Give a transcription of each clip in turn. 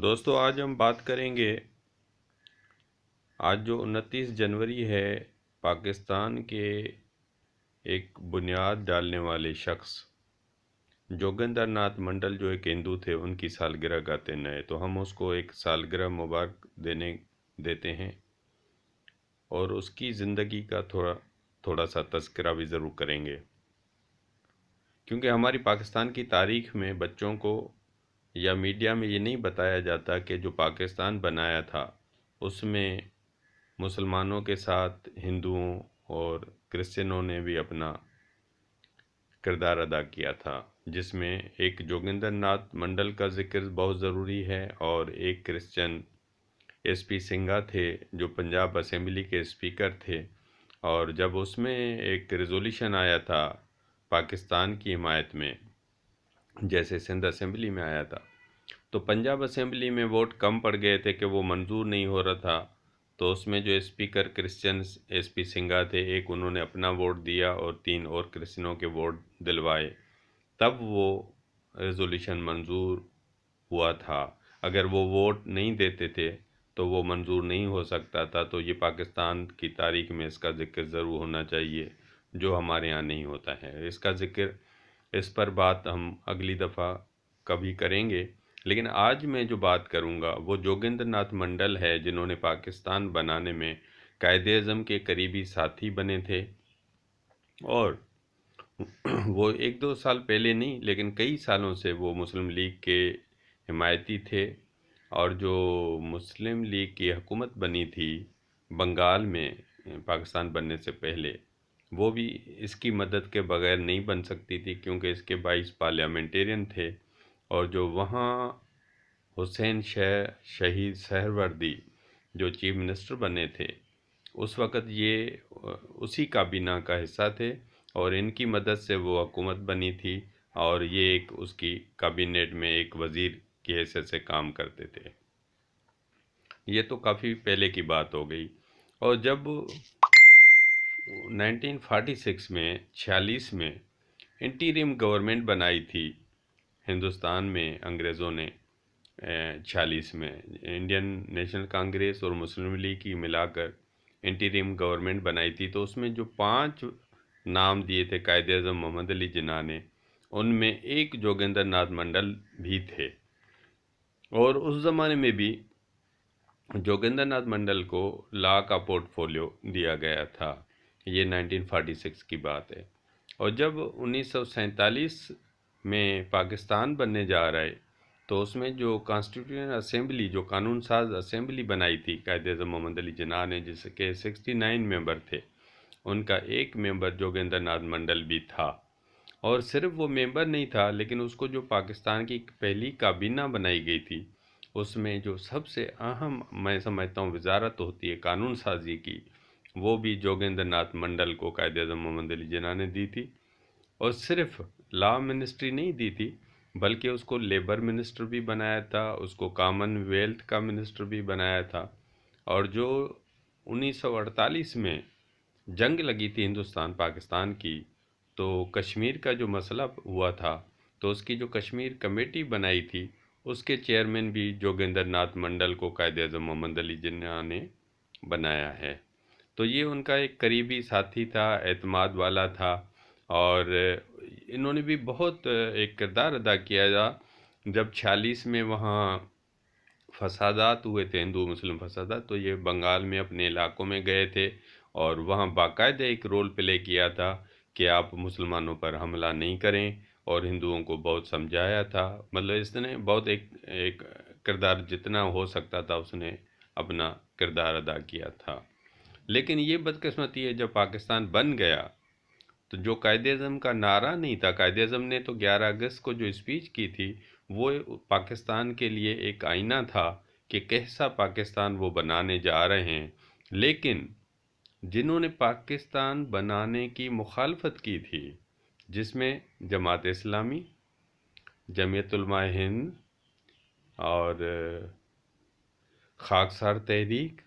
دوستو آج ہم بات کریں گے آج جو 29 جنوری ہے پاکستان کے ایک بنیاد ڈالنے والے شخص جوگندر ناتھ منڈل جو ایک ہندو تھے ان کی سالگرہ کا دن ہے، تو ہم اس کو ایک سالگرہ مبارک دیتے ہیں اور اس کی زندگی کا تھوڑا سا تذکرہ بھی ضرور کریں گے، کیونکہ ہماری پاکستان کی تاریخ میں بچوں کو یا میڈیا میں یہ نہیں بتایا جاتا کہ جو پاکستان بنایا تھا اس میں مسلمانوں کے ساتھ ہندوؤں اور کرسچنوں نے بھی اپنا کردار ادا کیا تھا، جس میں ایک جوگندر ناتھ منڈل کا ذکر بہت ضروری ہے اور ایک کرسچن ایس پی سنگھا تھے جو پنجاب اسمبلی کے اسپیکر تھے، اور جب اس میں ایک ریزولوشن آیا تھا پاکستان کی حمایت میں، جیسے سندھ اسمبلی میں آیا تھا، تو پنجاب اسمبلی میں ووٹ کم پڑ گئے تھے کہ وہ منظور نہیں ہو رہا تھا، تو اس میں جو speaker Christian S P Singha تھے، ایک انہوں نے اپنا ووٹ دیا اور 3 اور کرسچنوں کے ووٹ دلوائے، تب وہ ریزولوشن منظور ہوا تھا۔ اگر وہ ووٹ نہیں دیتے تھے تو وہ منظور نہیں ہو سکتا تھا، تو یہ پاکستان کی تاریخ میں اس کا ذکر ضرور ہونا چاہیے، جو ہمارے ہاں نہیں ہوتا ہے۔ اس کا ذکر، اس پر بات ہم اگلی دفعہ کبھی کریں گے، لیکن آج میں جو بات کروں گا وہ جوگندر ناتھ منڈل ہے، جنہوں نے پاکستان بنانے میں قائد اعظم کے قریبی ساتھی بنے تھے، اور وہ 1-2 سال پہلے نہیں لیکن کئی سالوں سے وہ مسلم لیگ کے حمایتی تھے، اور جو مسلم لیگ کی حکومت بنی تھی بنگال میں پاکستان بننے سے پہلے، وہ بھی اس کی مدد کے بغیر نہیں بن سکتی تھی، کیونکہ اس کے 22 پارلیمنٹیرین تھے، اور جو وہاں حسین شہید سہروردی جو چیف منسٹر بنے تھے اس وقت، یہ اسی کابینہ کا حصہ تھے، اور ان کی مدد سے وہ حکومت بنی تھی، اور یہ ایک اس کی کابینٹ میں ایک وزیر کی حیثیت سے کام کرتے تھے۔ یہ تو کافی پہلے کی بات ہو گئی، اور جب 1946 میں 46 میں انٹیریم گورنمنٹ بنائی تھی ہندوستان میں انگریزوں نے، 46 میں انڈین نیشنل کانگریس اور مسلم لیگ کی ملا کر انٹیریم گورنمنٹ بنائی تھی، تو اس میں جو 5 نام دیے تھے قائد اعظم محمد علی جناح نے، ان میں ایک جوگندر ناتھ منڈل بھی تھے، اور اس زمانے میں بھی جوگندر ناتھ منڈل کو لا کا پورٹ فولیو دیا گیا تھا۔ یہ 1946 کی بات ہے، اور جب 1947 میں پاکستان بننے جا رہے تو اس میں جو کانسٹیٹیوشن اسمبلی، جو قانون ساز اسمبلی بنائی تھی قائد اعظم محمد علی جناح نے، جس کے 69 ممبر تھے، ان کا ایک ممبر جوگندر ناتھ منڈل بھی تھا، اور صرف وہ ممبر نہیں تھا لیکن اس کو جو پاکستان کی پہلی کابینہ بنائی گئی تھی، اس میں جو سب سے اہم میں سمجھتا ہوں وزارت ہوتی ہے قانون سازی کی، وہ بھی جوگندر ناتھ منڈل کو قائد اعظم محمد علی جناح نے دی تھی، اور صرف لا منسٹری نہیں دی تھی بلکہ اس کو لیبر منسٹر بھی بنایا تھا، اس کو کامن ویلتھ کا منسٹر بھی بنایا تھا، اور جو 1948 میں جنگ لگی تھی ہندوستان پاکستان کی، تو کشمیر کا جو مسئلہ ہوا تھا، تو اس کی جو کشمیر کمیٹی بنائی تھی، اس کے چیئرمین بھی جوگندر ناتھ منڈل کو قائد اعظم محمد علی جناح نے بنایا ہے۔ تو یہ ان کا ایک قریبی ساتھی تھا، اعتماد والا تھا، اور انہوں نے بھی بہت ایک کردار ادا کیا تھا جب 46 میں وہاں فسادات ہوئے تھے، ہندو مسلم فسادات، تو یہ بنگال میں اپنے علاقوں میں گئے تھے، اور وہاں باقاعدہ ایک رول پلے کیا تھا کہ آپ مسلمانوں پر حملہ نہیں کریں، اور ہندوؤں کو بہت سمجھایا تھا، مطلب اس نے بہت ایک کردار جتنا ہو سکتا تھا اس نے اپنا کردار ادا کیا تھا۔ لیکن یہ بدقسمتی ہے، جب پاکستان بن گیا تو جو قائد اعظم کا نعرہ نہیں تھا، قائد اعظم نے تو 11 اگست کو جو اسپیچ کی تھی وہ پاکستان کے لیے ایک آئینہ تھا کہ کیسا پاکستان وہ بنانے جا رہے ہیں، لیکن جنہوں نے پاکستان بنانے کی مخالفت کی تھی، جس میں جماعت اسلامی، جمعیت علماء ہند اور خاکسار تحریک،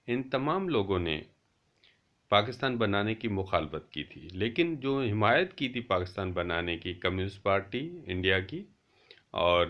ان تمام لوگوں نے پاکستان بنانے کی مخالفت کی تھی، لیکن جو حمایت کی تھی پاکستان بنانے کی، کمیونسٹ پارٹی انڈیا کی اور